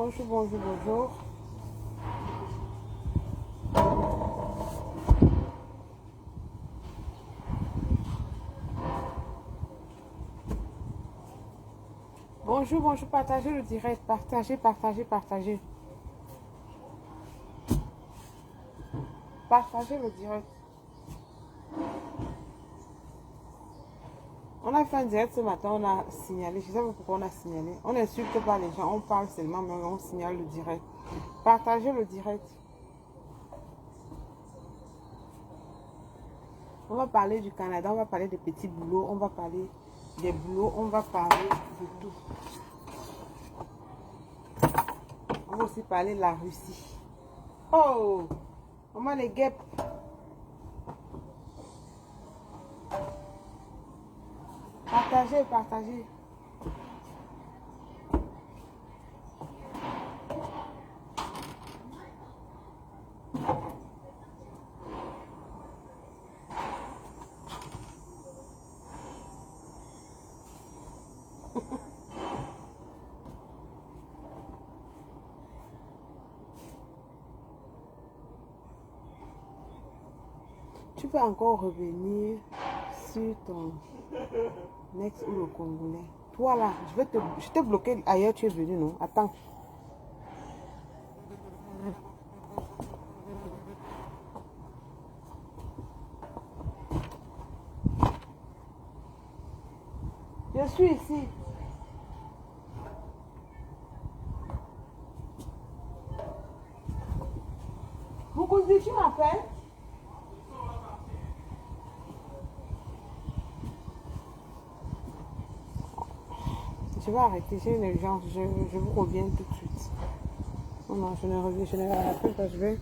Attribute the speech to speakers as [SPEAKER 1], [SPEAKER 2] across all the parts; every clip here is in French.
[SPEAKER 1] Bonjour, bonjour, bonjour. Bonjour, bonjour, partagez le direct. Partagez, partagez, partagez. Partagez le direct. On a fait un direct ce matin, on a signalé. Je ne sais pas pourquoi on a signalé. On n'insulte pas les gens, on parle seulement, mais on signale le direct. Partagez le direct. On va parler du Canada, on va parler des petits boulots, on va parler des boulots, on va parler de tout. On va aussi parler de la Russie. Oh, comment les guêpes. Partagez, partagez. Tu peux encore revenir sur ton ex ou le Congolais. Toi là, je t'ai bloqué ailleurs, tu es venu, non? Attends. Je suis ici. Moukoudi, tu m'appelles? Je vais arrêter, j'ai une urgence, je vous reviens tout de suite. Non, non, je ne reviens, je ne rappelle pas, je vais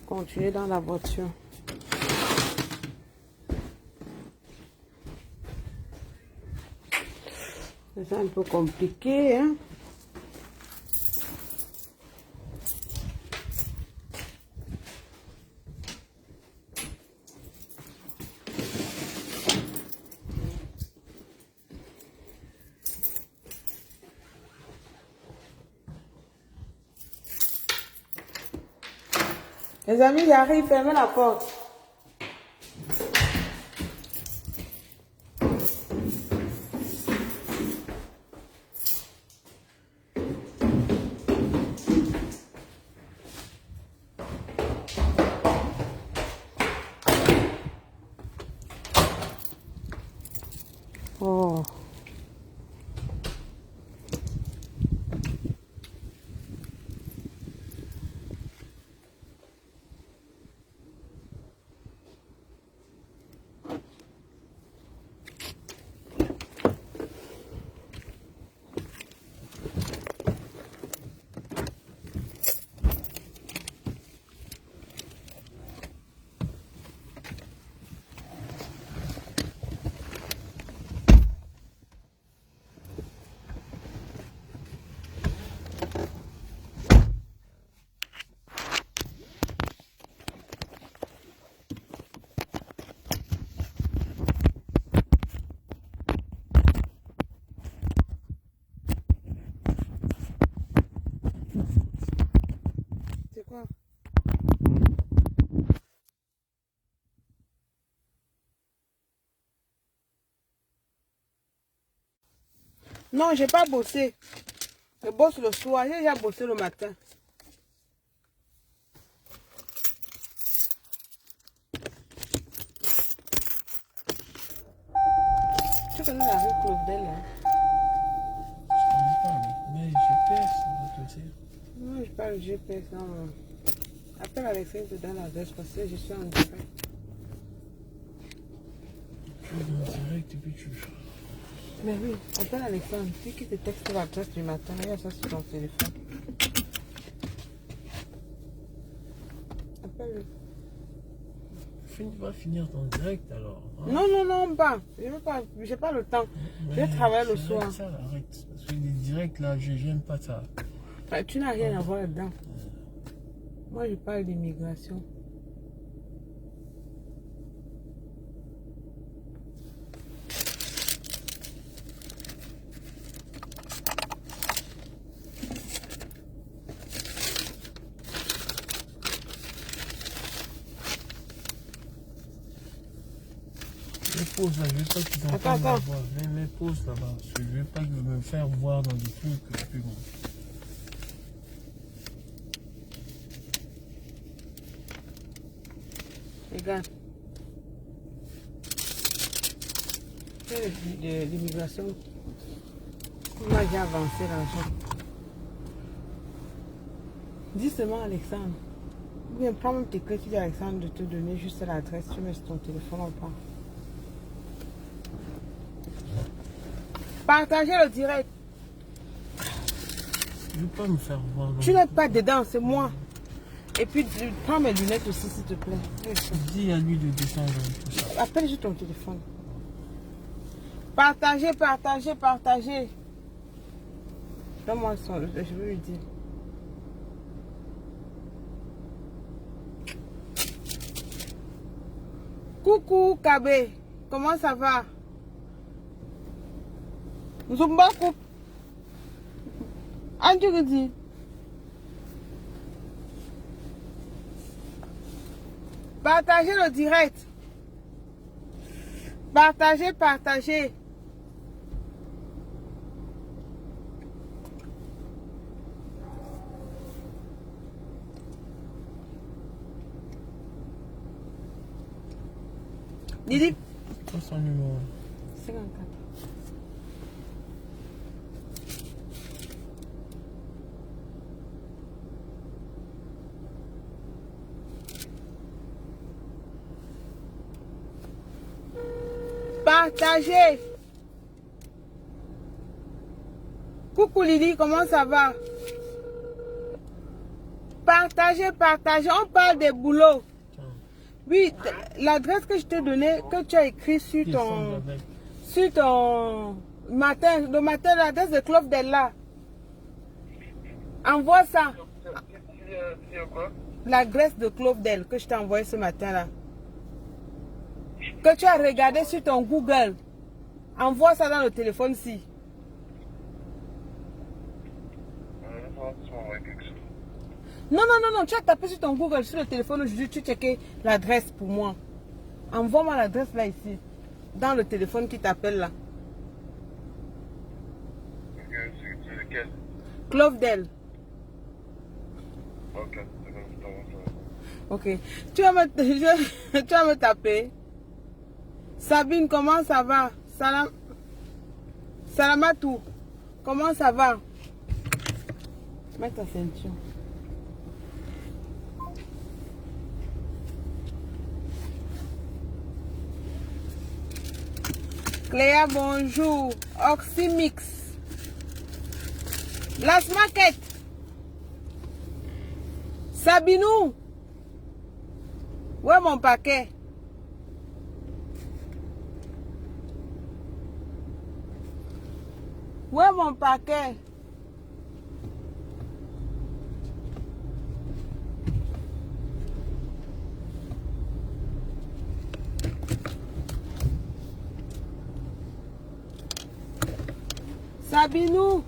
[SPEAKER 1] continuer dans la voiture. C'est un peu compliqué, hein? Les amis, j'arrive, fermez la porte. Oh. C'est quoi? Non, j'ai pas bossé. Je bosse le soir, j'ai déjà bossé le matin. Tu connais la rue Claudel, là?
[SPEAKER 2] Je connais pas, mais GPS, ça va te dire.
[SPEAKER 1] Non, je parle GPS, non. Appelle Alexandre, te donne l'adresse parce que je suis en direct.
[SPEAKER 2] Tu es en direct et puis tu...
[SPEAKER 1] Mais oui, appelle Alexandre. Dis qu'il te texte l'adresse du matin. Il y a ça sur ton téléphone. Appelle-le.
[SPEAKER 2] Va finir ton direct alors. Hein?
[SPEAKER 1] Non, non, non, pas. Je veux pas. J'ai pas le temps.
[SPEAKER 2] Mais
[SPEAKER 1] Je travaille le soir.
[SPEAKER 2] arrête ça, arrête. Parce que les directs là, j'aime pas ça.
[SPEAKER 1] Enfin, tu n'as rien à voir là-dedans. Moi, je parle d'immigration.
[SPEAKER 2] pause là, je veux pas que tu t'entendes
[SPEAKER 1] Attends,
[SPEAKER 2] ma
[SPEAKER 1] attends.
[SPEAKER 2] voix. Mets pause là-bas. Parce que je veux pas me faire voir dans des trucs que je peux bon.
[SPEAKER 1] Regarde. L'immigration. Moi, j'ai avancé l'argent. Dis seulement Alexandre. Ou bien prends même tes clés, tu dis à Alexandre de te donner juste l'adresse, tu mets sur ton téléphone ou pas. Partagez le direct.
[SPEAKER 2] Je veux pas me faire voir.
[SPEAKER 1] Tu n'es pas dedans, c'est moi. Et puis, prends mes lunettes aussi, s'il te plaît.
[SPEAKER 2] Dis à lui de descendre tout ça.
[SPEAKER 1] Appelle juste ton téléphone. Partagez, partagez, partagez. Donne-moi son, je veux lui dire. Coucou Kabé, comment ça va? Zumba coupe. Andrew dit. Partagez le direct. Partagez, partagez. Lily.
[SPEAKER 2] Quel est son numéro?
[SPEAKER 1] 54. Partagez. Coucou Lily, comment ça va? Partagez, partagez. On parle des boulots. Oui, l'adresse que je t'ai donnée, que tu as écrit sur ton matin, le matin, l'adresse de Clovedel là. Envoie ça. L'adresse de Clovedel que je t'ai envoyé ce matin là. Que tu as regardé sur ton Google. Envoie ça dans le téléphone-ci. Non, non, non, non, tu as tapé sur ton Google, sur le téléphone aujourd'hui, tu checkais l'adresse pour moi. Envoie-moi l'adresse là, ici. Dans le téléphone qui t'appelle là.
[SPEAKER 3] C'est lequel?
[SPEAKER 1] Clovedel.
[SPEAKER 3] Ok,
[SPEAKER 1] ok. Tu vas me taper. Sabine, comment ça va? Salamatou, comment ça va? Mets ta ceinture. Cléa, bonjour. Oxymix. Las Maquette. Sabinou. Où est mon paquet? Où est mon paquet? Sabinou.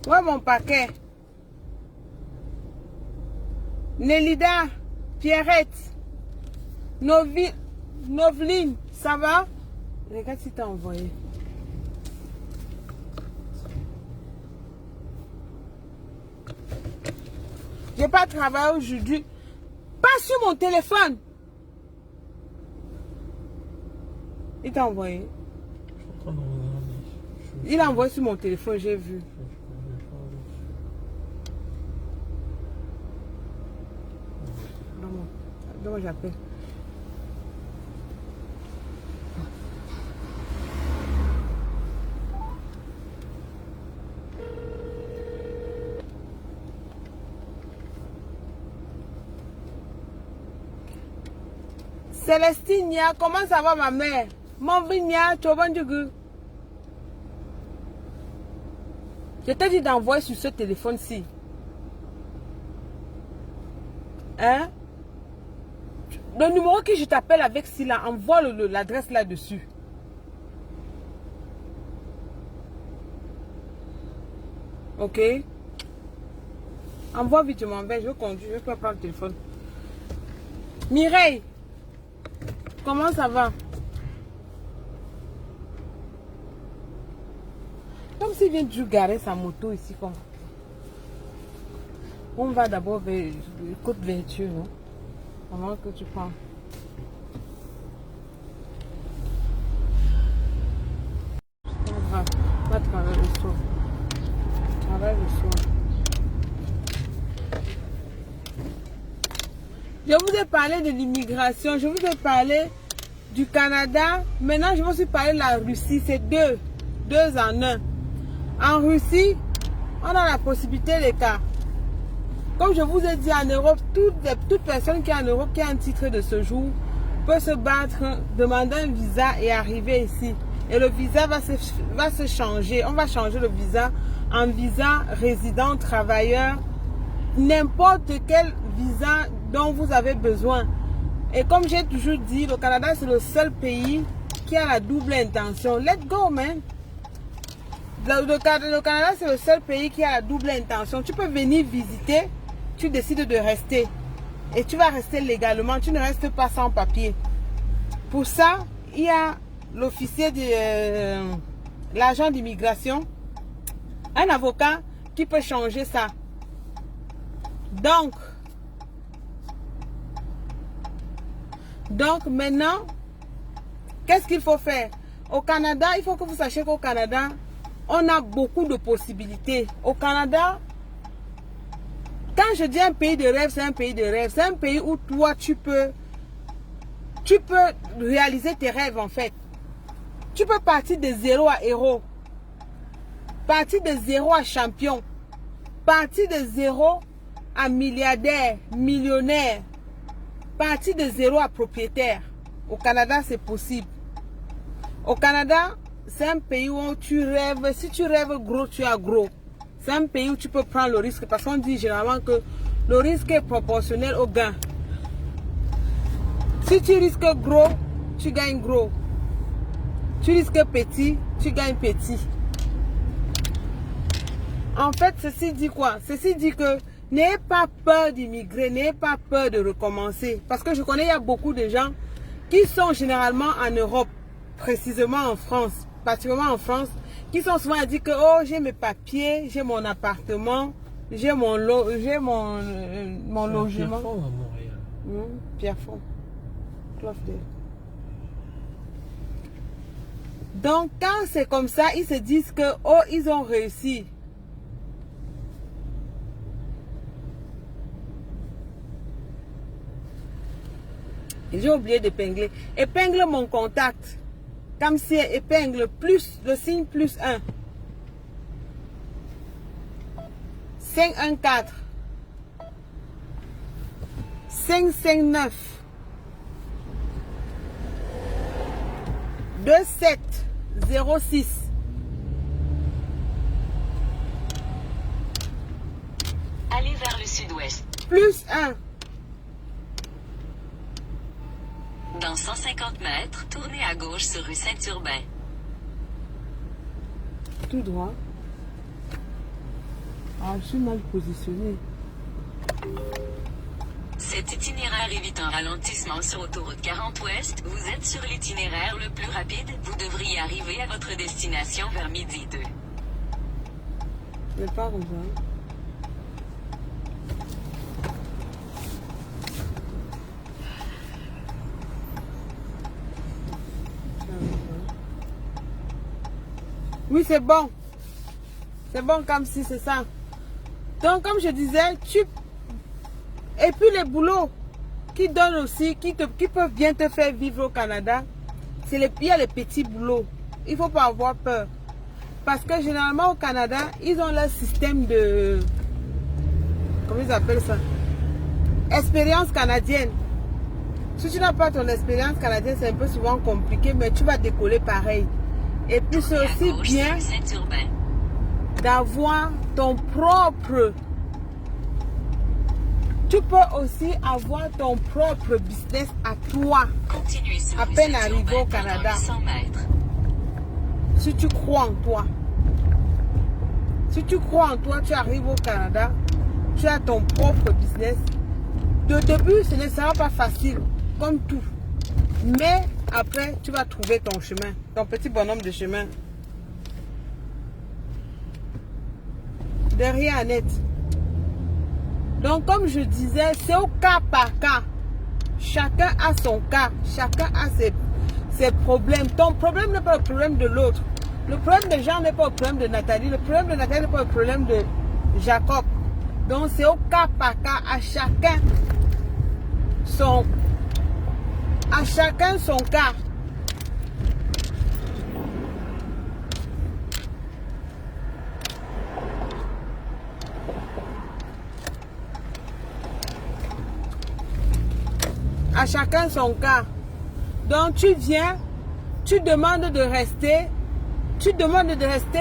[SPEAKER 1] Où est mon paquet? Nélida, Pierrette, Noveline, ça va? Regarde si t'as envoyé. J'ai pas travaillé aujourd'hui. Pas sur mon téléphone. Il t'a envoyé. Il a envoyé sur mon téléphone, j'ai vu. Donne-moi, j'appelle. Célestine Nia, comment ça va ma mère? Mon Nia, tu vas dire. Je t'ai dit d'envoyer sur ce téléphone-ci. Hein? Le numéro que je t'appelle avec si là, envoie l'adresse là-dessus. Ok? Envoie vite, je m'en vais, je conduis, je peux prendre le téléphone. Mireille, comment ça va? Comme s'il vient de garer sa moto ici. Comme... On va d'abord vers Côte-Vertu, non? Avant que tu parles. Va travailler le soir. Travaille le soir. Je vous ai parlé de l'immigration, je vous ai parlé du Canada. Maintenant, je vais aussi parler de la Russie. C'est deux en un. En Russie, on a la possibilité des cas. Comme je vous ai dit, en Europe, toute personne qui est en Europe, qui a un titre de séjour, peut se battre, demander un visa et arriver ici. Et le visa va se changer. On va changer le visa en visa résident, travailleur, n'importe quel visa dont vous avez besoin. Et comme j'ai toujours dit, le Canada, c'est le seul pays qui a la double intention. Let's go, man! Le Canada, c'est le seul pays qui a la double intention. Tu peux venir visiter, tu décides de rester. Et tu vas rester légalement, tu ne restes pas sans papier. Pour ça, il y a l'officier de l'agent d'immigration, un avocat qui peut changer ça. Donc maintenant, qu'est-ce qu'il faut faire? Au Canada, il faut que vous sachiez qu'au Canada, on a beaucoup de possibilités. Au Canada, quand je dis un pays de rêve, c'est un pays de rêve. C'est un pays où toi, tu peux réaliser tes rêves en fait. Tu peux partir de zéro à héros. Partir de zéro à champion. Partir de zéro à milliardaire, millionnaire. Partir de zéro à propriétaire. Au Canada, c'est possible. Au Canada, c'est un pays où tu rêves. Si tu rêves gros, tu as gros. C'est un pays où tu peux prendre le risque. Parce qu'on dit généralement que le risque est proportionnel au gain. Si tu risques gros, tu gagnes gros. Tu risques petit, tu gagnes petit. En fait, ceci dit quoi? Ceci dit que n'ayez pas peur d'immigrer, n'ayez pas peur de recommencer. Parce que je connais, il y a beaucoup de gens qui sont généralement en Europe, précisément en France, particulièrement en France, qui sont souvent à dire que oh, j'ai mes papiers, j'ai mon appartement, j'ai mon logement.
[SPEAKER 2] Pierrefonds à Montréal.
[SPEAKER 1] Pierrefonds. Clovedale. Donc, quand c'est comme ça, ils se disent que oh, ils ont réussi. J'ai oublié d'épingler. Épingle mon contact. Comme si épingle plus, le signe plus 1. 514. 559. 2706.
[SPEAKER 4] Allez vers le sud-ouest.
[SPEAKER 1] Plus 1.
[SPEAKER 4] Dans 150 mètres, tournez à gauche sur rue Saint-Urbain.
[SPEAKER 1] Tout droit. Ah, je suis mal positionnée.
[SPEAKER 4] Cet itinéraire évite un ralentissement sur autoroute 40 Ouest. Vous êtes sur l'itinéraire le plus rapide. Vous devriez arriver à votre destination vers midi 2.
[SPEAKER 1] Je vais pas rejoindre. Oui, c'est bon. C'est bon comme si c'est ça. Donc, comme je disais, et puis les boulots qui donnent aussi, qui peuvent bien te faire vivre au Canada, il y a les petits boulots. Il ne faut pas avoir peur. Parce que généralement au Canada, ils ont leur système de... Comment ils appellent ça? Expérience canadienne. Si tu n'as pas ton expérience canadienne, c'est un peu souvent compliqué, mais tu vas décoller pareil. Et puis c'est aussi bien d'avoir ton propre... Tu peux aussi avoir ton propre business à toi. À peine arrivé au Canada. Si tu crois en toi. Si tu crois en toi, tu arrives au Canada. Tu as ton propre business. De début, ce ne sera pas facile, comme tout. Mais après, tu vas trouver ton chemin, ton petit bonhomme de chemin. Derrière Annette. Donc, comme je disais, c'est au cas par cas. Chacun a son cas. Chacun a ses problèmes. Ton problème n'est pas le problème de l'autre. Le problème de Jean n'est pas le problème de Nathalie. Le problème de Nathalie n'est pas le problème de Jacob. Donc, c'est au cas par cas. À chacun son cas. À chacun son cas. Donc tu viens, tu demandes de rester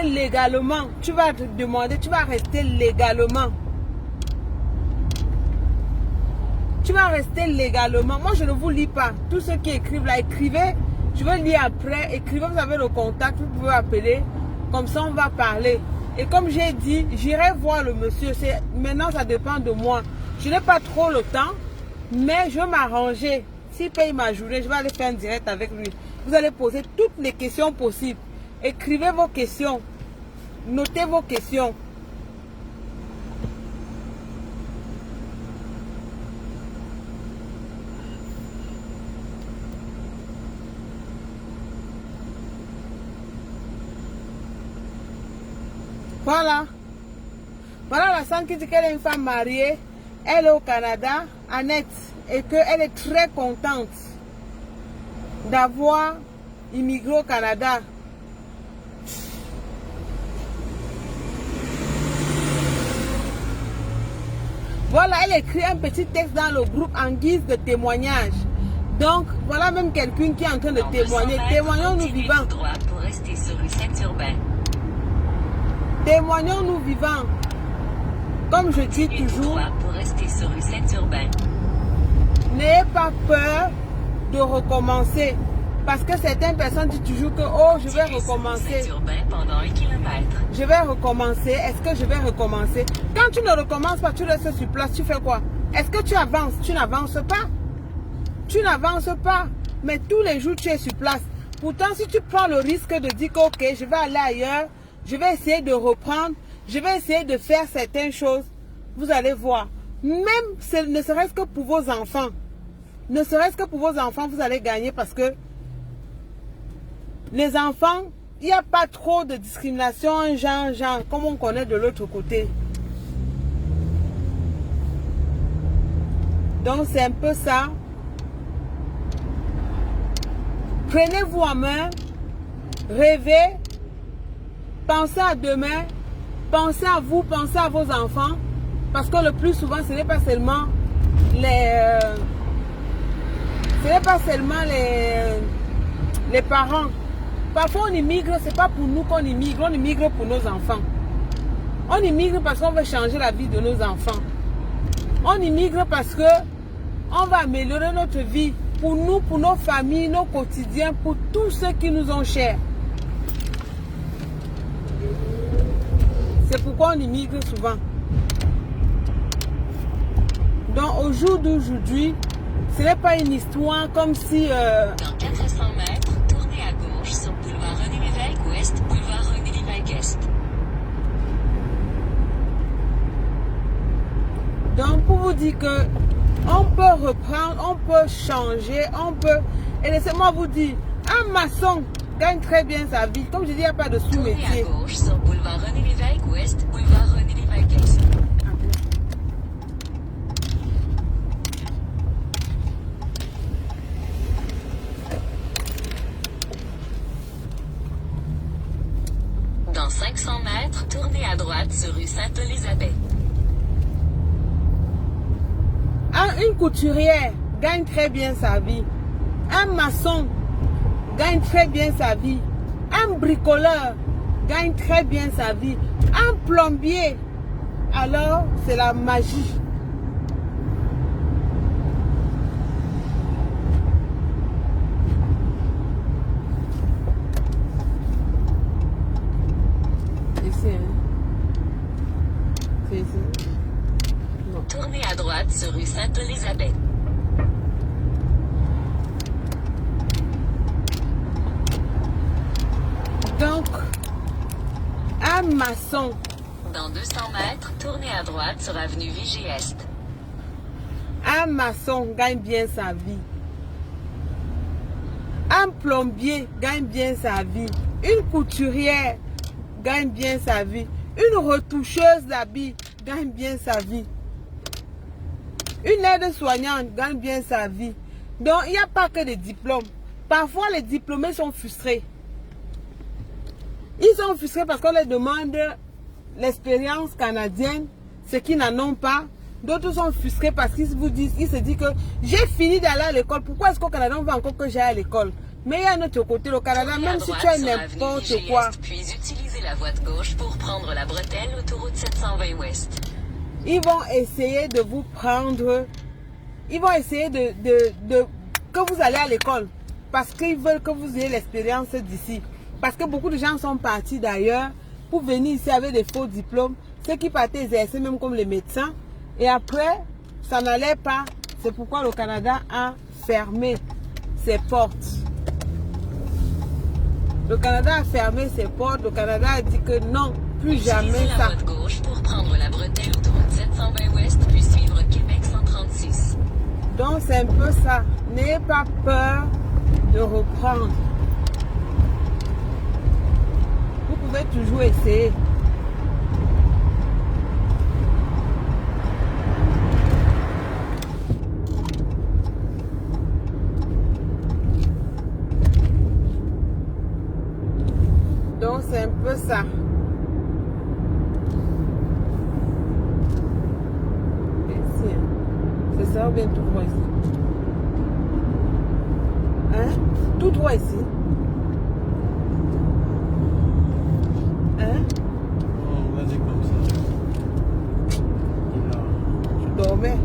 [SPEAKER 1] légalement. Tu vas te demander, tu vas rester légalement. Tu vas rester légalement. Moi, je ne vous lis pas. Tous ceux qui écrivent là, écrivez. Je vais lire après. Écrivez, vous avez le contact, vous pouvez appeler. Comme ça, on va parler. Et comme j'ai dit, j'irai voir le monsieur. Maintenant, ça dépend de moi. Je n'ai pas trop le temps. Mais je vais m'arranger. S'il paye ma journée, je vais aller faire un direct avec lui. Vous allez poser toutes les questions possibles. Écrivez vos questions. Notez vos questions. Voilà. Voilà la femme qui dit qu'elle est une femme mariée. Elle est au Canada, Annette, et qu'elle est très contente d'avoir immigré au Canada. Voilà, elle écrit un petit texte dans le groupe en guise de témoignage. Donc, voilà même quelqu'un qui est en train de témoigner. Témoignons-nous vivants.
[SPEAKER 4] Pour rester sur le Saint-Urbain.
[SPEAKER 1] Témoignons-nous vivants. Comme je dis toujours,
[SPEAKER 4] Pour rester sur le Saint-Urbain.
[SPEAKER 1] n'ayez pas peur de recommencer. Parce que certaines personnes disent toujours que oh, je vais recommencer.
[SPEAKER 4] Saint-Urbain pendant 1 kilomètre.
[SPEAKER 1] Je vais recommencer. Est-ce que je vais recommencer? Quand tu ne recommences pas, tu restes sur place, tu fais quoi? Est-ce que tu avances? Tu n'avances pas. Tu n'avances pas. Mais tous les jours, tu es sur place. Pourtant, si tu prends le risque de dire que ok, je vais aller ailleurs, je vais essayer de reprendre, je vais essayer de faire certaines choses, vous allez voir. Même ne serait-ce que pour vos enfants. Ne serait-ce que pour vos enfants, vous allez gagner parce que les enfants, il n'y a pas trop de discrimination, genre, comme on connaît de l'autre côté. Donc, c'est un peu ça. Prenez-vous en main, rêvez, pensez à demain, pensez à vous, pensez à vos enfants. Parce que le plus souvent, ce n'est pas seulement les parents. Parfois, on immigre, ce n'est pas pour nous qu'on immigre, on immigre pour nos enfants. On immigre parce qu'on veut changer la vie de nos enfants. On immigre parce que on va améliorer notre vie pour nous, pour nos familles, nos quotidiens, pour tous ceux qui nous ont chers. C'est pourquoi on immigre souvent. Donc au jour d'aujourd'hui, ce n'est pas une histoire comme si...
[SPEAKER 4] Dans 400 mètres, tournez à gauche sur boulevard René Lévesque Ouest, boulevard René Lévesque Est.
[SPEAKER 1] Donc pour vous dire que on peut reprendre, on peut changer, on peut... Et laissez-moi vous dire, un maçon gagne très bien sa vie. Comme je dis, il n'y a pas de
[SPEAKER 4] Tournez
[SPEAKER 1] sous-métier.
[SPEAKER 4] à gauche sur boulevard René Lévesque Ouest, boulevard René Lévesque Est. Dans 500 mètres, tournez à droite sur rue Sainte-Élisabeth.
[SPEAKER 1] Une couturière gagne très bien sa vie. Un maçon gagne très bien sa vie. Un bricoleur gagne très bien sa vie. Un plombier, alors c'est la magie. Ici, hein? C'est ici.
[SPEAKER 4] Tournez à droite sur rue Sainte-Élisabeth. Sainte-Élisabeth.
[SPEAKER 1] Donc, à maçon,
[SPEAKER 4] Dans 200 mètres, tournez à droite sur avenue Vigie-Est.
[SPEAKER 1] un maçon gagne bien sa vie. Un plombier gagne bien sa vie. Une couturière gagne bien sa vie. Une retoucheuse d'habits gagne bien sa vie. Une aide-soignante gagne bien sa vie. Donc, il n'y a pas que des diplômes. Parfois, les diplômés sont frustrés. Ils sont frustrés parce qu'on leur demande l'expérience canadienne, ce qu'ils n'en ont pas. D'autres sont frustrés parce qu'ils se disent que j'ai fini d'aller à l'école. Pourquoi est-ce qu'au Canada, on veut encore que j'aille à l'école? Mais il y a un autre côté, le Canada,
[SPEAKER 4] Tournez à
[SPEAKER 1] même si
[SPEAKER 4] droite
[SPEAKER 1] tu as
[SPEAKER 4] sur
[SPEAKER 1] n'importe
[SPEAKER 4] avenue
[SPEAKER 1] quoi,
[SPEAKER 4] Vigie-Est, puis utilisez la voie de gauche pour prendre la bretelle autoroute 720 Ouest.
[SPEAKER 1] ils vont essayer de vous prendre, ils vont essayer que vous allez à l'école parce qu'ils veulent que vous ayez l'expérience d'ici. Parce que beaucoup de gens sont partis d'ailleurs pour venir ici avec des faux diplômes. Ceux qui partaient exercer même comme les médecins. Et après, ça n'allait pas. C'est pourquoi le Canada a fermé ses portes. Le Canada a fermé ses portes. Le Canada a dit que non, plus jamais
[SPEAKER 4] Utilisez
[SPEAKER 1] ça.
[SPEAKER 4] la voie de gauche pour prendre la bretelle autoroute 720 Ouest, puis suivre Québec 136.
[SPEAKER 1] Donc c'est un peu ça. N'ayez pas peur de reprendre. Vous pouvez toujours essayer. Donc c'est un peu ça. Ici, hein. C'est ça ou bien tout droit ici? Hein? Tout droit ici? Hein?
[SPEAKER 2] On va dire comme ça.
[SPEAKER 1] Tu dormais?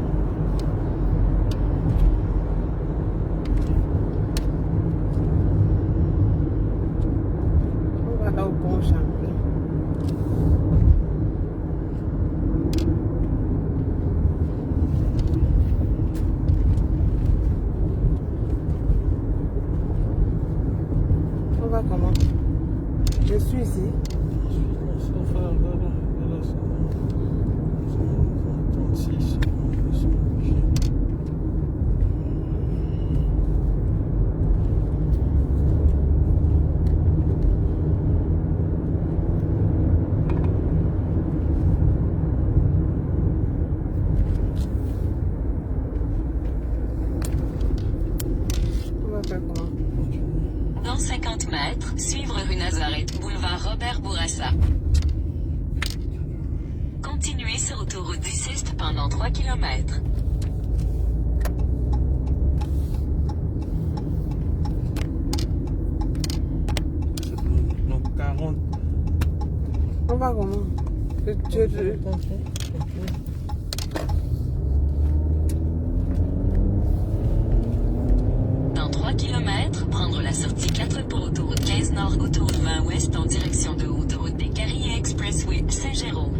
[SPEAKER 1] On va là au pont Champlain. On va comment? Je suis ici.
[SPEAKER 2] On va là, c'est 36.
[SPEAKER 1] On va faire comment?
[SPEAKER 4] Dans 50 mètres, suivre rue Nazareth, boulevard Robert Bourassa. Continuez sur autoroute 16 pendant 3 km.
[SPEAKER 2] Donc 40.
[SPEAKER 1] On va comment?
[SPEAKER 4] Dans 3 km, prendre la sortie 4 pour autoroute 15 Nord, autoroute 20 Ouest en direction de autoroute des Carriers Expressway Saint-Jérôme.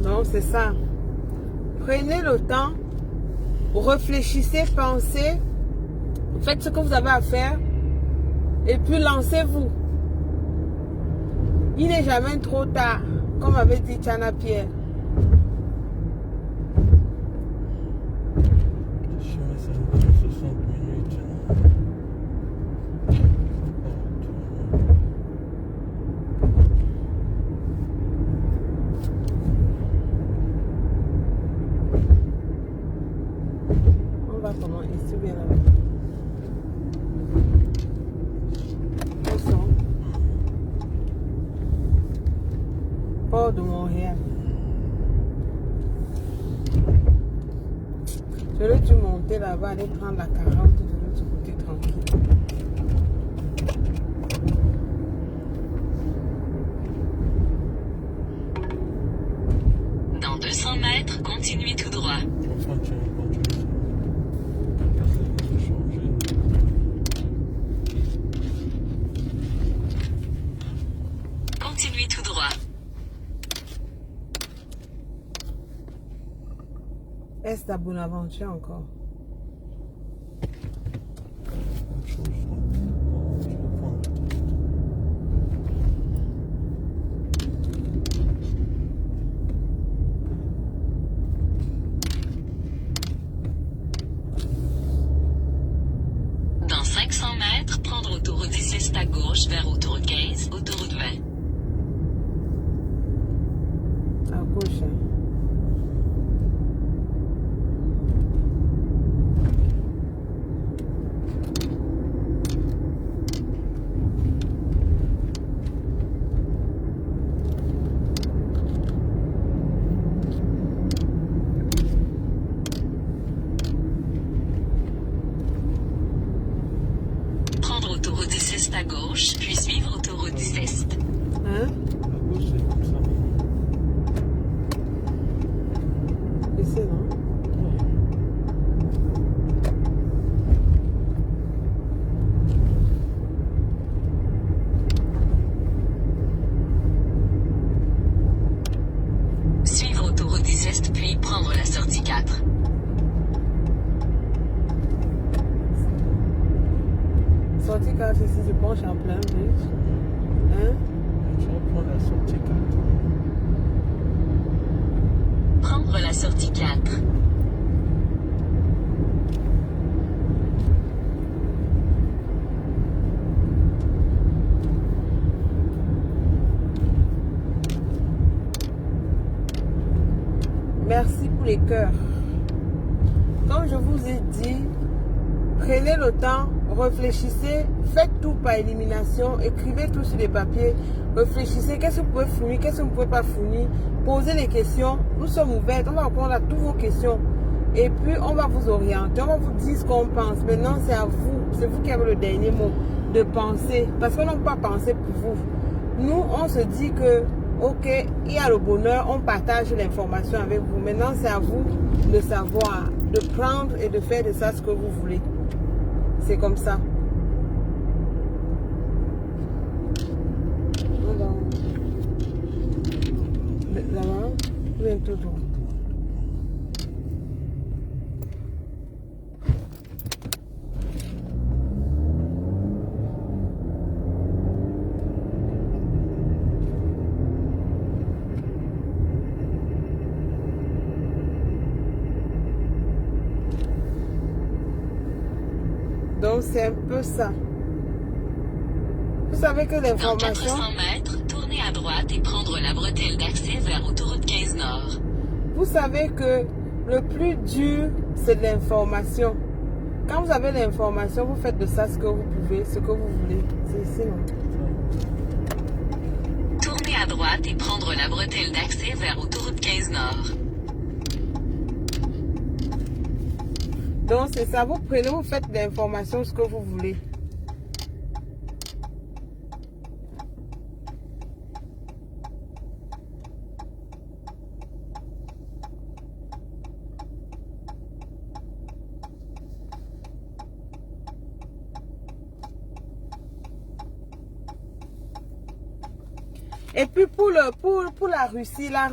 [SPEAKER 1] Non, c'est ça. Prenez le temps, réfléchissez, pensez, faites ce que vous avez à faire et puis lancez-vous. Il n'est jamais trop tard, comme avait dit Chana Pierre.
[SPEAKER 2] Je suis à 60 minutes.
[SPEAKER 1] On va comment? Ici bien là. Où sont? Port de Montréal. J'aurais dû monter là-bas, aller prendre la 40 de l'autre côté tranquille.
[SPEAKER 4] Dans 200 mètres, continuez tout droit.
[SPEAKER 2] Enfin, tu as changer.
[SPEAKER 1] Est à Bonaventure encore.
[SPEAKER 2] Autre chose. Je vais prendre.
[SPEAKER 4] Dans 500 mètres, prendre autoroute 16 à gauche vers autoroute 15, autoroute 20.
[SPEAKER 1] À gauche. Hein.
[SPEAKER 4] Prendre autoroute 16 à gauche, puis suivre autoroute 16.
[SPEAKER 1] Hein?
[SPEAKER 2] À gauche, c'est comme ça.
[SPEAKER 1] Ici, non?
[SPEAKER 2] Ouais.
[SPEAKER 4] Suivre autoroute 16 puis prendre la sortie 4.
[SPEAKER 1] Sortie 4 ici, je penche en plein bridge. Hein?
[SPEAKER 2] Tu vas prendre la sortie 4.
[SPEAKER 4] Prendre la sortie 4.
[SPEAKER 1] Merci pour les cœurs. Comme je vous ai dit, prenez le temps, réfléchissez, faites tout par élimination, écrivez tout sur les papiers, réfléchissez, qu'est-ce que vous pouvez fournir, qu'est-ce que vous ne pouvez pas fournir, posez les questions, nous sommes ouverts, on va répondre à toutes vos questions et puis on va vous orienter, on va vous dire ce qu'on pense. Maintenant c'est à vous, c'est vous qui avez le dernier mot de penser, parce qu'on n'a pas pensé pour vous. Nous on se dit que ok, il y a le bonheur, on partage l'information avec vous. Maintenant c'est à vous de savoir, de prendre et de faire de ça ce que vous voulez. C'est comme ça. Là-bas, viens tout droit. Donc c'est un peu ça. Vous savez que
[SPEAKER 4] Dans
[SPEAKER 1] l'information,
[SPEAKER 4] 400 mètres, tournez à droite et prendre la bretelle d'accès vers autoroute 15 Nord.
[SPEAKER 1] vous savez que le plus dur, c'est de l'information. Quand vous avez l'information, vous faites de ça ce que vous pouvez, ce que vous voulez. C'est ici, non?
[SPEAKER 4] Tournez à droite et prendre la bretelle d'accès vers autoroute 15 Nord.
[SPEAKER 1] Donc c'est ça, vous prenez, vous faites de l'information ce que vous voulez. Et puis pour la Russie, il y a la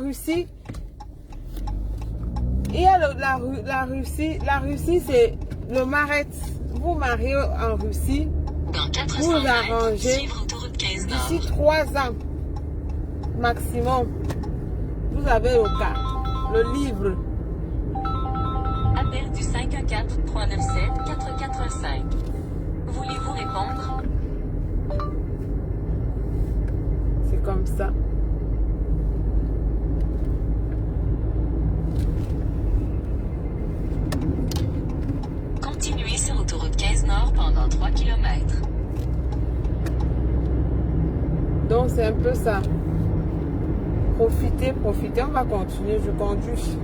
[SPEAKER 1] Russie c'est le maret. Vous mariez en Russie,
[SPEAKER 4] Dans 400
[SPEAKER 1] vous
[SPEAKER 4] mètres,
[SPEAKER 1] arrangez
[SPEAKER 4] suivre autoroute 15
[SPEAKER 1] d'ici
[SPEAKER 4] Nord.
[SPEAKER 1] 3 ans maximum. Vous avez le cas, le livre.
[SPEAKER 4] Appel du 514-397-445. Voulez-vous répondre?
[SPEAKER 1] C'est comme ça.
[SPEAKER 4] Continuez sur autoroute 15 Nord pendant 3 km.
[SPEAKER 1] Donc c'est un peu ça. Profitez, on va continuer, je conduis.